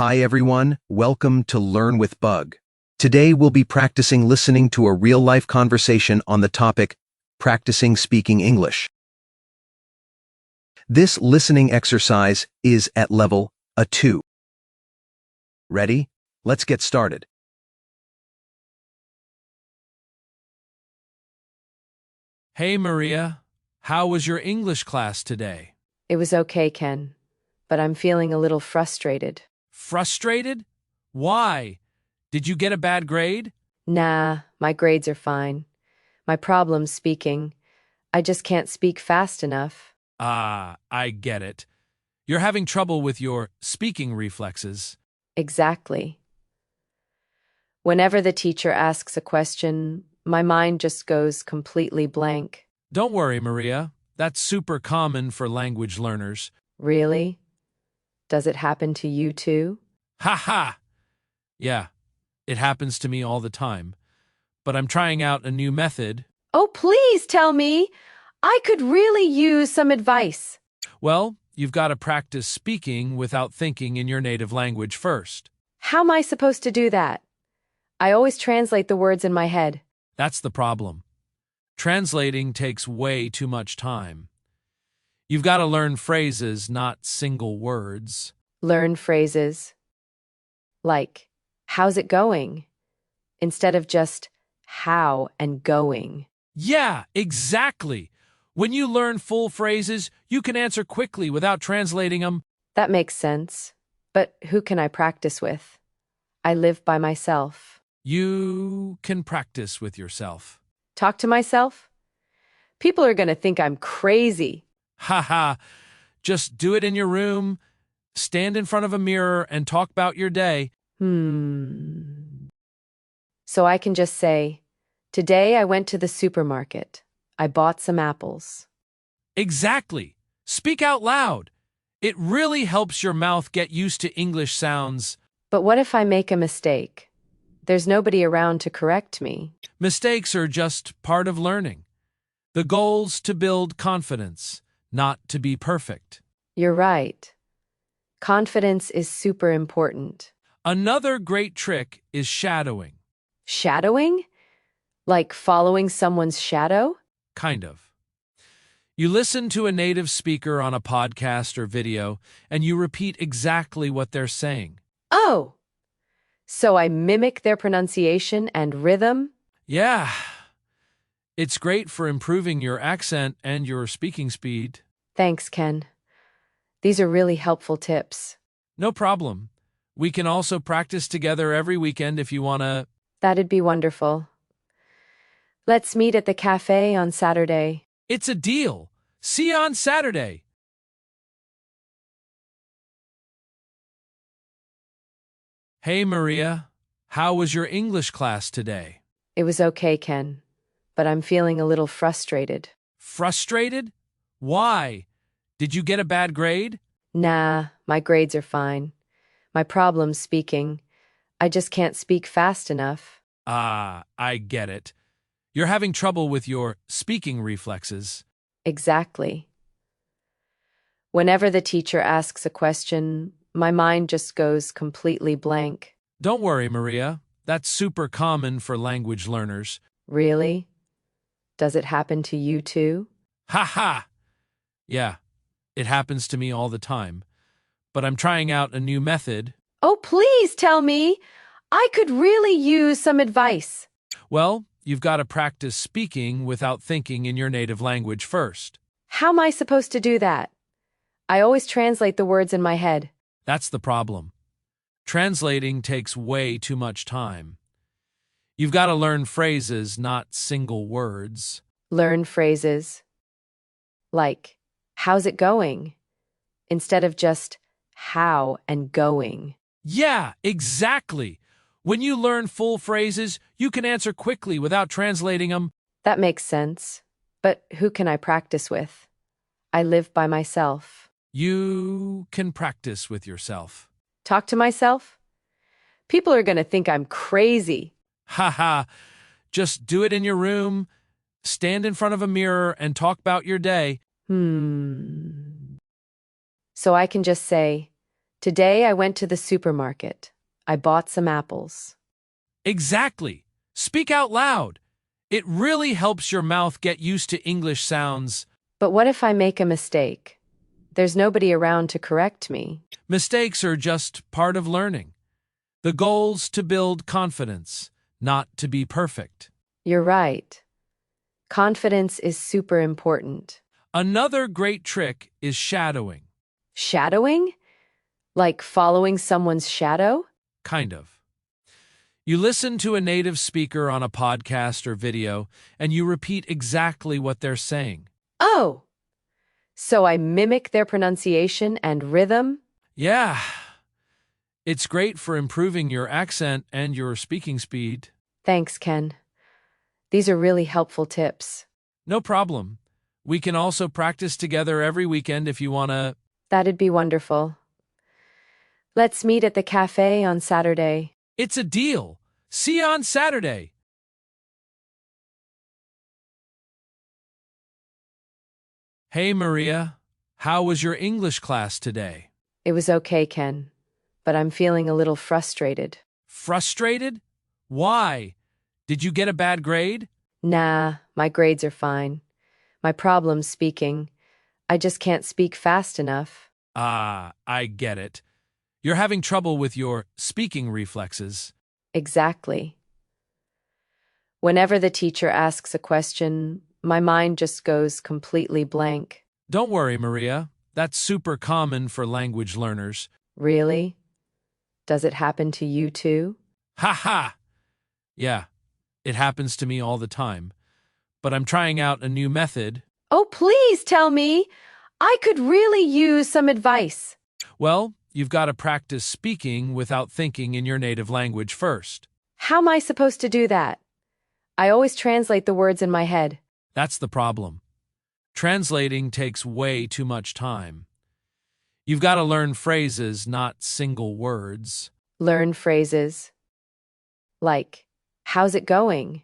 Hi everyone, welcome to Learn with Bug. Today we'll be practicing listening to a real-life conversation on the topic, practicing speaking English. This listening exercise is at level A2. Ready? Let's get started. Hey Maria, how was your English class today? It was okay, Ken, but I'm feeling a little frustrated. Frustrated? Why? Did you get a bad grade? Nah, my grades are fine. My problem's speaking. I just can't speak fast enough. Ah, I get it. You're having trouble with your speaking reflexes. Exactly. Whenever the teacher asks a question, my mind just goes completely blank. Don't worry, Maria. That's super common for language learners. Really? Does it happen to you too? Ha ha! Yeah, it happens to me all the time. But I'm trying out a new method. Oh, please tell me. I could really use some advice. Well, you've got to practice speaking without thinking in your native language first. How am I supposed to do that? I always translate the words in my head. That's the problem. Translating takes way too much time. You've got to learn phrases, not single words. Learn phrases like, how's it going? Instead of just how and going. Yeah, exactly. When you learn full phrases, you can answer quickly without translating them. That makes sense. But who can I practice with? I live by myself. You can practice with yourself. Talk to myself? People are going to think I'm crazy. Haha, just do it in your room, stand in front of a mirror, and talk about your day. So I can just say, today I went to the supermarket. I bought some apples. Exactly. Speak out loud. It really helps your mouth get used to English sounds. But what if I make a mistake? There's nobody around to correct me. Mistakes are just part of learning. The goal's to build confidence, not to be perfect. You're right. Confidence is super important. Another great trick is shadowing. Shadowing? Like following someone's shadow? Kind of. You listen to a native speaker on a podcast or video, and you repeat exactly what they're saying. Oh! So I mimic their pronunciation and rhythm? Yeah. It's great for improving your accent and your speaking speed. Thanks, Ken. These are really helpful tips. No problem. We can also practice together every weekend if you want to. That'd be wonderful. Let's meet at the cafe on Saturday. It's a deal. See you on Saturday. Hey Maria, how was your English class today? It was okay, Ken, but I'm feeling a little frustrated. Frustrated? Why? Did you get a bad grade? Nah, my grades are fine. My problem's speaking. I just can't speak fast enough. Ah, I get it. You're having trouble with your speaking reflexes. Exactly. Whenever the teacher asks a question, my mind just goes completely blank. Don't worry, Maria. That's super common for language learners. Really? Does it happen to you too? Ha ha! Yeah, it happens to me all the time. But I'm trying out a new method. Oh, please tell me. I could really use some advice. Well, you've got to practice speaking without thinking in your native language first. How am I supposed to do that? I always translate the words in my head. That's the problem. Translating takes way too much time. You've got to learn phrases, not single words. Learn phrases like, how's it going? Instead of just how and going. Yeah, exactly. When you learn full phrases, you can answer quickly without translating them. That makes sense. But who can I practice with? I live by myself. You can practice with yourself. Talk to myself? People are going to think I'm crazy. Haha, just do it in your room, stand in front of a mirror, and talk about your day. So I can just say, Today I went to the supermarket. I bought some apples. Exactly. Speak out loud. It really helps your mouth get used to English sounds. But what if I make a mistake? There's nobody around to correct me. Mistakes are just part of learning. The goal's to build confidence, not to be perfect. You're right. Confidence is super important. Another great trick is shadowing. Shadowing? Like following someone's shadow? Kind of. You listen to a native speaker on a podcast or video, and you repeat exactly what they're saying. Oh! So I mimic their pronunciation and rhythm? Yeah. It's great for improving your accent and your speaking speed. Thanks, Ken. These are really helpful tips. No problem. We can also practice together every weekend if you want to. That'd be wonderful. Let's meet at the cafe on Saturday. It's a deal. See you on Saturday. Hey, Maria. How was your English class today? It was okay, Ken, but I'm feeling a little frustrated. Frustrated? Why? Did you get a bad grade? Nah, my grades are fine. My problem's speaking. I just can't speak fast enough. Ah, I get it. You're having trouble with your speaking reflexes. Exactly. Whenever the teacher asks a question, my mind just goes completely blank. Don't worry, Maria. That's super common for language learners. Really? Does it happen to you too? Ha ha! Yeah, it happens to me all the time. But I'm trying out a new method. Oh, please tell me. I could really use some advice. Well, you've got to practice speaking without thinking in your native language first. How am I supposed to do that? I always translate the words in my head. That's the problem. Translating takes way too much time. You've got to learn phrases, not single words. Learn phrases like, how's it going?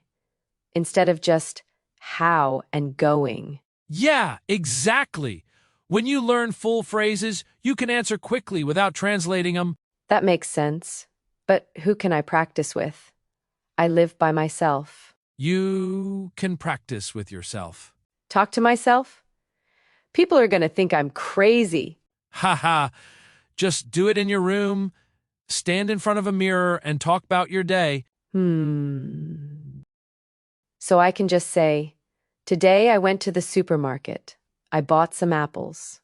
Instead of just how and going. Yeah, exactly. When you learn full phrases, you can answer quickly without translating them. That makes sense. But who can I practice with? I live by myself. You can practice with yourself. Talk to myself? People are going to think I'm crazy. Haha, just do it in your room, stand in front of a mirror, and talk about your day. So I can just say, today I went to the supermarket. I bought some apples.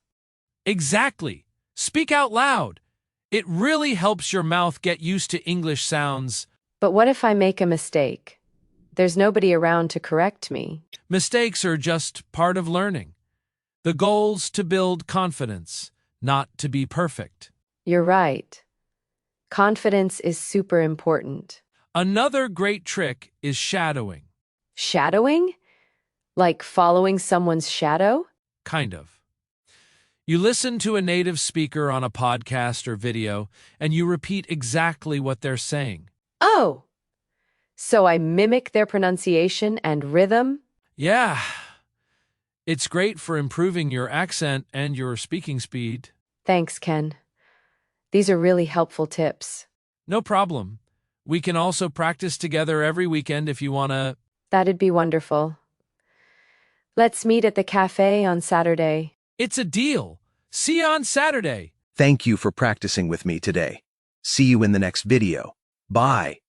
Exactly. Speak out loud. It really helps your mouth get used to English sounds. But what if I make a mistake? There's nobody around to correct me. Mistakes are just part of learning. The goal's to build confidence, not to be perfect. You're right. Confidence is super important. Another great trick is shadowing. Shadowing? Like following someone's shadow? Kind of. You listen to a native speaker on a podcast or video, and you repeat exactly what they're saying. Oh! So I mimic their pronunciation and rhythm? Yeah. It's great for improving your accent and your speaking speed. Thanks, Ken. These are really helpful tips. No problem. We can also practice together every weekend if you want to. That'd be wonderful. Let's meet at the cafe on Saturday. It's a deal. See you on Saturday. Thank you for practicing with me today. See you in the next video. Bye.